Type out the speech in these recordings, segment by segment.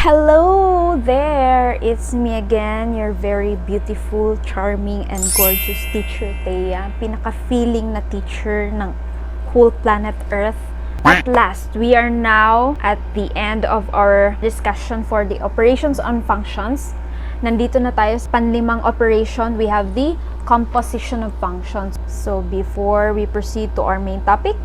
Hello there! It's me again, your very beautiful, charming, and gorgeous teacher, Thea. Pinaka-feeling na teacher ng whole planet Earth. At last, we are now at the end of our discussion for the operations on functions. Nandito na tayo sa panlimang operation. We have the composition of functions. So before we proceed to our main topic,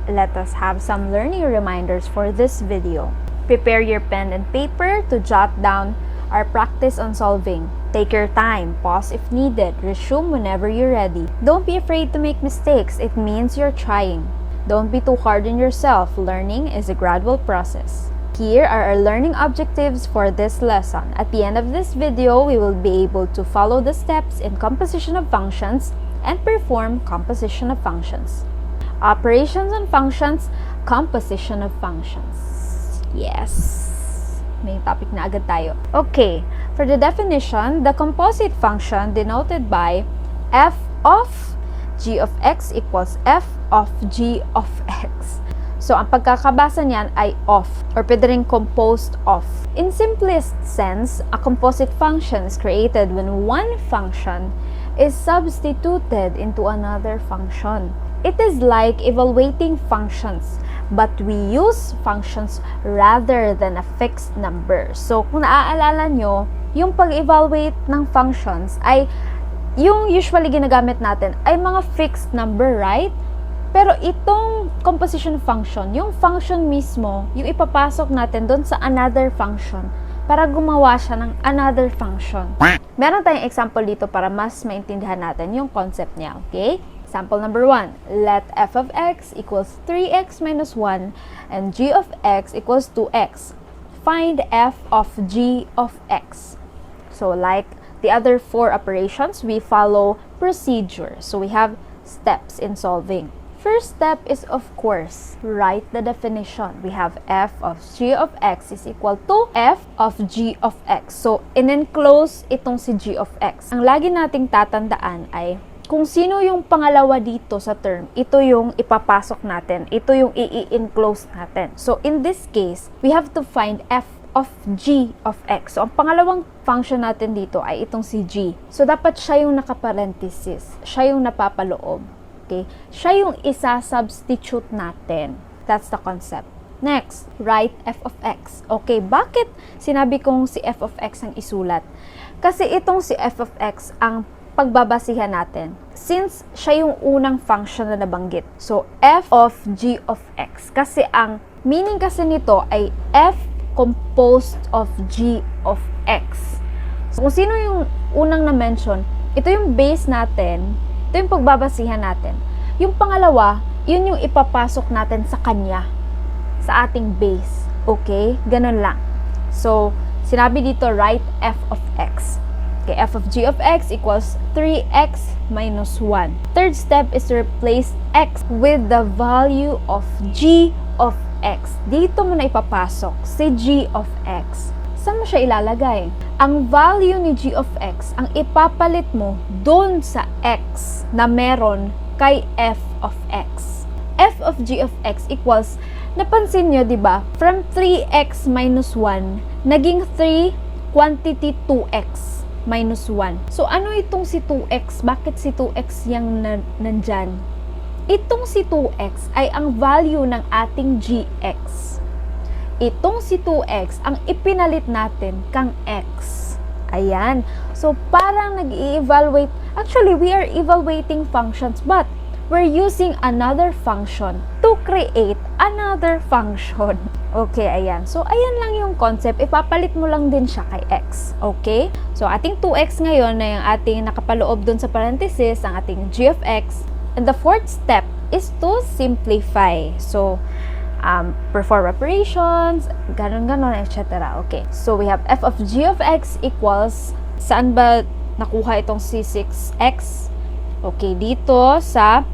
let us have some learning reminders for this video. Prepare your pen and paper to jot down our practice on solving. Take your time, pause if needed, resume whenever you're ready. Don't be afraid to make mistakes, it means you're trying. Don't be too hard on yourself, learning is a gradual process. Here are our learning objectives for this lesson. At the end of this video, we will be able to follow the steps in composition of functions and perform composition of functions. Operations on functions, composition of functions. Yes! May topic na agad tayo. Okay, for the definition, the composite function denoted by f of g of x equals f of g of x. So, ang pagkakabasa niyan ay of, or pwede rin composed of. In simplest sense, a composite function is created when one function is substituted into another function. It is like evaluating functions, but we use functions rather than a fixed number. So, kung naaalala nyo, yung pag-evaluate ng functions ay, yung usually ginagamit natin ay mga fixed number, right? Pero itong composition function, yung function mismo, yung ipapasok natin doon sa another function para gumawa siya ng another function. Meron tayong example dito para mas maintindihan natin yung concept niya, okay? Example number 1, let f of x equals 3x minus 1 and g of x equals 2x. Find f of g of x. So like the other 4 operations, we follow procedure. So we have steps in solving. First step is, of course, write the definition. We have f of g of x is equal to f of g of x. So, in-enclose itong si g of x. Ang lagi nating tatandaan ay kung sino yung pangalawa dito sa term, ito yung ipapasok natin. Ito yung i-enclose natin. So, in this case, we have to find f of g of x. So, ang pangalawang function natin dito ay itong si g. So, dapat siya yung nakaparenthesis. Siya yung napapaloob. Okay? Siya yung isa-substitute natin. That's the concept. Next, write f of x. Okay, bakit sinabi kong si f of x ang isulat? Kasi itong si f of x ang pagbabasihan natin since siya yung unang function na nabanggit. So, f of g of x. Kasi ang meaning kasi nito ay f composed of g of x. So, kung sino yung unang na-mention, ito yung base natin, ito yung pagbabasihan natin. Yung pangalawa, yun yung ipapasok natin sa kanya, sa ating base. Okay? Ganun lang. So, sinabi dito, write f of x. Okay, f of g of x equals 3x minus 1. Third step is to replace x with the value of g of x. Dito mo na ipapasok si g of x. Saan mo siya ilalagay? Ang value ni g of x, ang ipapalit mo doon sa x na meron kay f of x. F of g of x equals, napansin nyo, di ba? From 3x minus 1, naging 3 quantity 2x. Minus 1. So, ano itong si 2x? Bakit si 2x yung nandyan? Itong si 2x ay ang value ng ating gx. Itong si 2x ang ipinalit natin kang x. Ayan. So, parang nag-i-evaluate. Actually, we are evaluating functions, but we're using another function to create another function. Okay, ayan. So, ayan lang yung concept. Ipapalit mo lang din siya kay x. Okay? So, ating 2x ngayon na yung ating nakapaloob dun sa parenthesis, ang ating g of x. And the fourth step is to simplify. So, perform operations, ganon-ganon, etc. Okay. So, we have f of g of x equals, saan ba nakuha itong si 6x? Okay, dito sa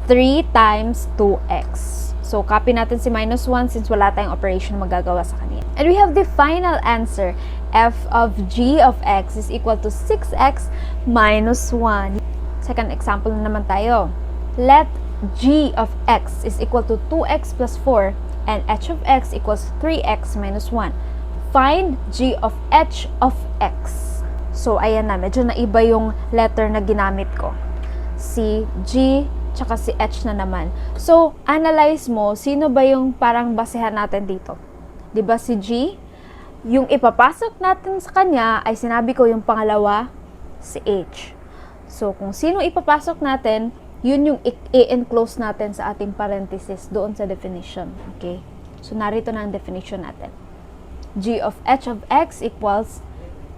3 times 2x. So, copy natin si minus 1 since wala tayong operation magagawa sa kanya. And we have the final answer. F of g of x is equal to 6x minus 1. Second example na naman tayo. Let g of x is equal to 2x plus 4 and h of x equals 3x minus 1. Find g of h of x. So, ayan na. Medyo naiba yung letter na ginamit ko. Si G, tsaka si H na naman. So, analyze mo, sino ba yung parang basehan natin dito? Diba si G? Yung ipapasok natin sa kanya, ay sinabi ko yung pangalawa, si H. So, kung sino ipapasok natin, yun yung i-enclose natin sa ating parenthesis doon sa definition. Okay? So, narito na ang definition natin. G of h of x equals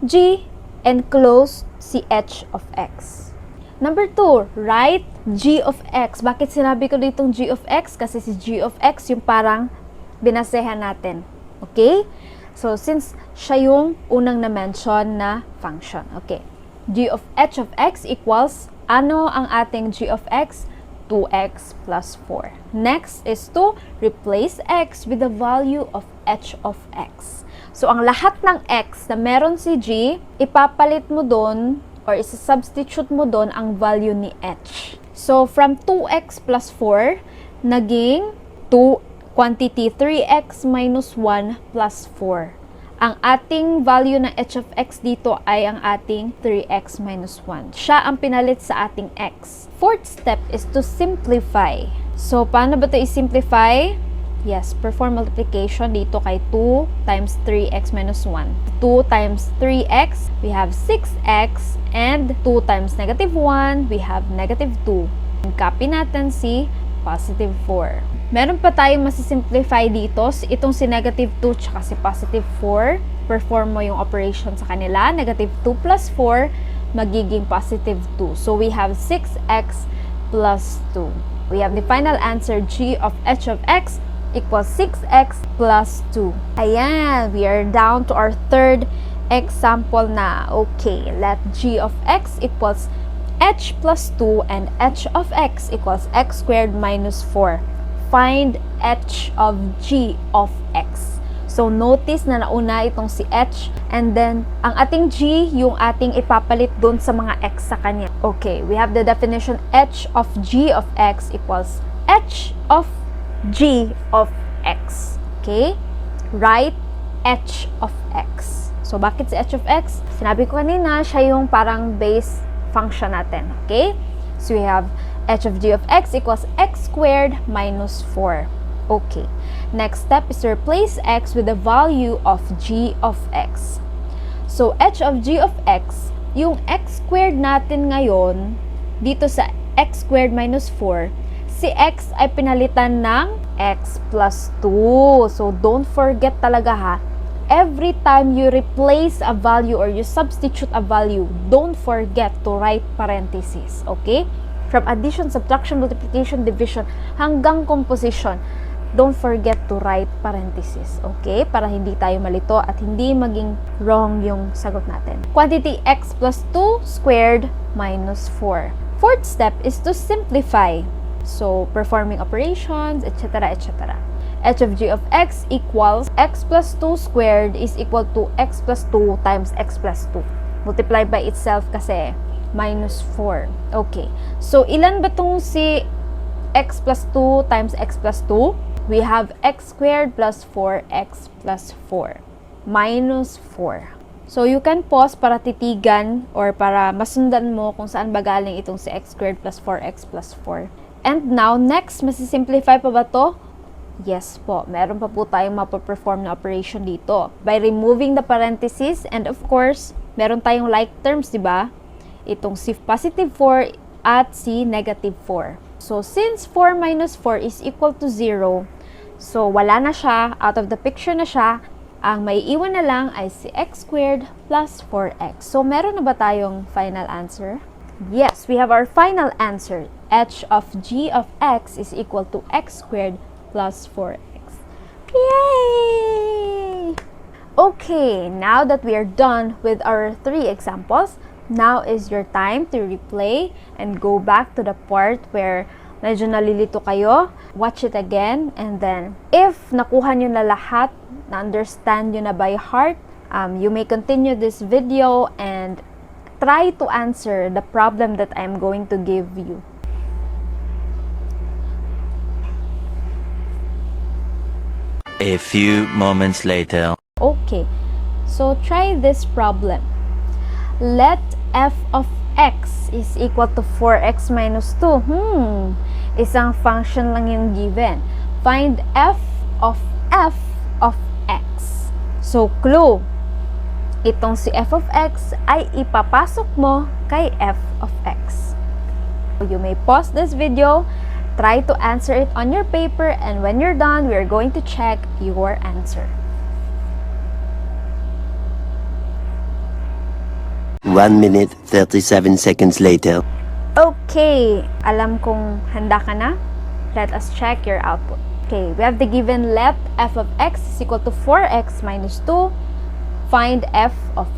G enclose si h of x. Number 2, write g of x. Bakit sinabi ko ditong g of x? Kasi si g of x yung parang binasehan natin. Okay? So, since siya yung unang na-mention na function. Okay. G of h of x equals, ano ang ating g of x? 2x plus 4. Next is to replace x with the value of h of x. So, ang lahat ng x na meron si G, ipapalit mo doon or isa-substitute mo doon ang value ni h. So, from 2x plus 4, naging 2 quantity 3x minus 1 plus 4. Ang ating value ng h of x dito ay ang ating 3x minus 1. Siya ang pinalit sa ating x. Fourth step is to simplify. So, paano ba ito i-simplify? Yes, perform multiplication dito kay 2 times 3x minus 1. 2 times 3x, we have 6x, and 2 times negative 1, we have negative 2. And copy natin si positive 4. Meron pa tayong masisimplify dito, itong si negative 2 tsaka si positive 4. Perform mo yung operation sa kanila. Negative 2 plus 4, magiging positive 2. So, we have 6x plus 2. We have the final answer, g of h of x equals 6x plus 2. Ayan, we are down to our third example na. Okay, let g of x equals h plus 2 and h of x equals x squared minus 4. Find h of g of x. So, notice na nauna itong si h, and then, ang ating g, yung ating ipapalit dun sa mga x sa kanya. Okay, we have the definition, h of g of x equals h of g of x. Okay? Write h of x. So, bakit si h of x? Sinabi ko kanina, siya yung parang base function natin. Okay? So, we have h of g of x equals x squared minus 4. Okay. Next step is to replace x with the value of g of x. So, h of g of x, yung x squared natin ngayon, dito sa x squared minus 4, si x ay pinalitan ng x plus 2. So, don't forget talaga ha, every time you replace a value or you substitute a value, don't forget to write parentheses. Okay? From addition, subtraction, multiplication, division, hanggang composition, don't forget to write parentheses. Okay? Para hindi tayo malito at hindi maging wrong yung sagot natin. Quantity x plus 2 squared minus 4. Fourth step is to simplify. So, performing operations, etc., etc. H of g of x equals x plus 2 squared is equal to x plus 2 times x plus 2. Multiply by itself kasi minus 4. Okay. So, ilan ba itong si x plus 2 times x plus 2? We have x squared plus 4x plus 4 minus 4. So, you can pause para titigan or para masundan mo kung saan ba galing itong si x squared plus 4x plus 4. And now, next, masisimplify pa ba to? Yes po. Meron pa po tayong mapaperform na operation dito. By removing the parentheses, and of course, meron tayong like terms, di ba? Itong si positive 4 at si negative 4. So, since 4 minus 4 is equal to 0, so wala na siya, out of the picture na siya, ang may iwan na lang ay si x squared plus 4x. So, meron na ba tayong final answer? Yes, we have our final answer. H of g of x is equal to x squared plus 4x. Yay! Okay, now that we are done with our 3 examples, now is your time to replay and go back to the part where medyo nalilito kayo. Watch it again, and then if nakuha nyo na lahat, na-understand nyo na by heart, you may continue this video and try to answer the problem that I'm going to give you. A few moments later. Okay, So try this problem. Let f of x is equal to 4x minus 2. Isang function lang yung given. Find f of x. So clue, itong si f of x ay ipapasok mo kay f of x. You may pause this video, try to answer it on your paper, and when you're done, we are going to check your answer. 1 minute 37 seconds later. Okay, alam kong handa ka na. Let us check your output. Okay, we have the given let f of x is equal to 4x minus 2. Find f of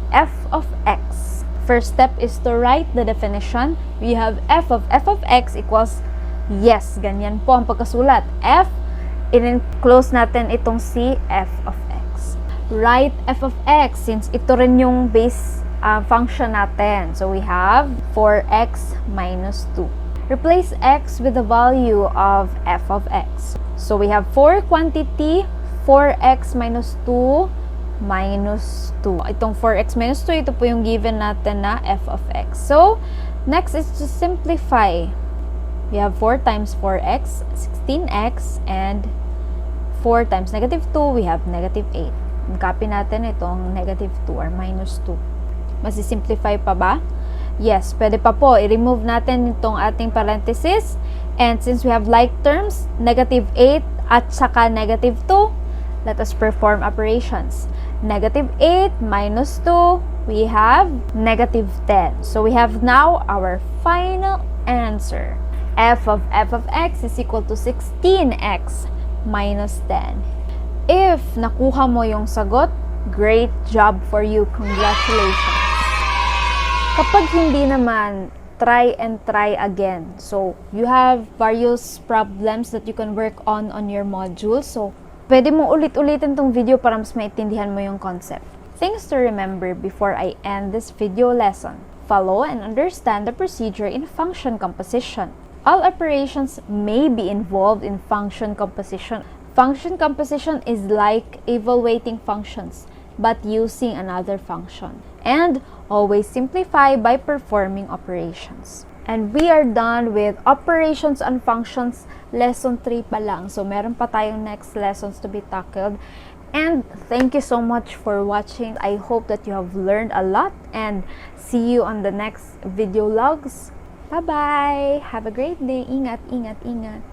x. First step is to write the definition. We have f of x equals, yes, ganyan po ang pagkasulat. F, in-close natin itong si f of x. Write f of x since ito rin yung base function natin. So we have 4x minus 2. Replace x with the value of f of x. So we have 4 quantity, 4x minus 2 minus 2. Itong 4x minus 2, ito po yung given natin na f of x. So, next is to simplify. We have 4 times 4x, 16x, and 4 times negative 2, we have negative 8. Copy natin itong negative 2 or minus 2. Masisimplify pa ba? Yes, pwede pa po. I-remove natin itong ating parenthesis. And since we have like terms, negative 8 at saka negative 2, let us perform operations. Negative 8 minus 2, we have negative 10. So we have now our final answer. F of x is equal to 16x minus 10. If nakuha mo yung sagot, great job for you. Congratulations. Kapag hindi naman, try and try again. So, you have various problems that you can work on your module. So, pwede mo ulit-ulitin tong video para mas maintindihan mo yung concept. Things to remember before I end this video lesson. Follow and understand the procedure in function composition. All operations may be involved in function composition. Function composition is like evaluating functions, but using another function. And always simplify by performing operations. And we are done with operations and functions, lesson 3 pa lang. So, meron pa tayong next lessons to be tackled. And thank you so much for watching. I hope that you have learned a lot and see you on the next video logs. Bye-bye! Have a great day. Ingat, ingat, ingat.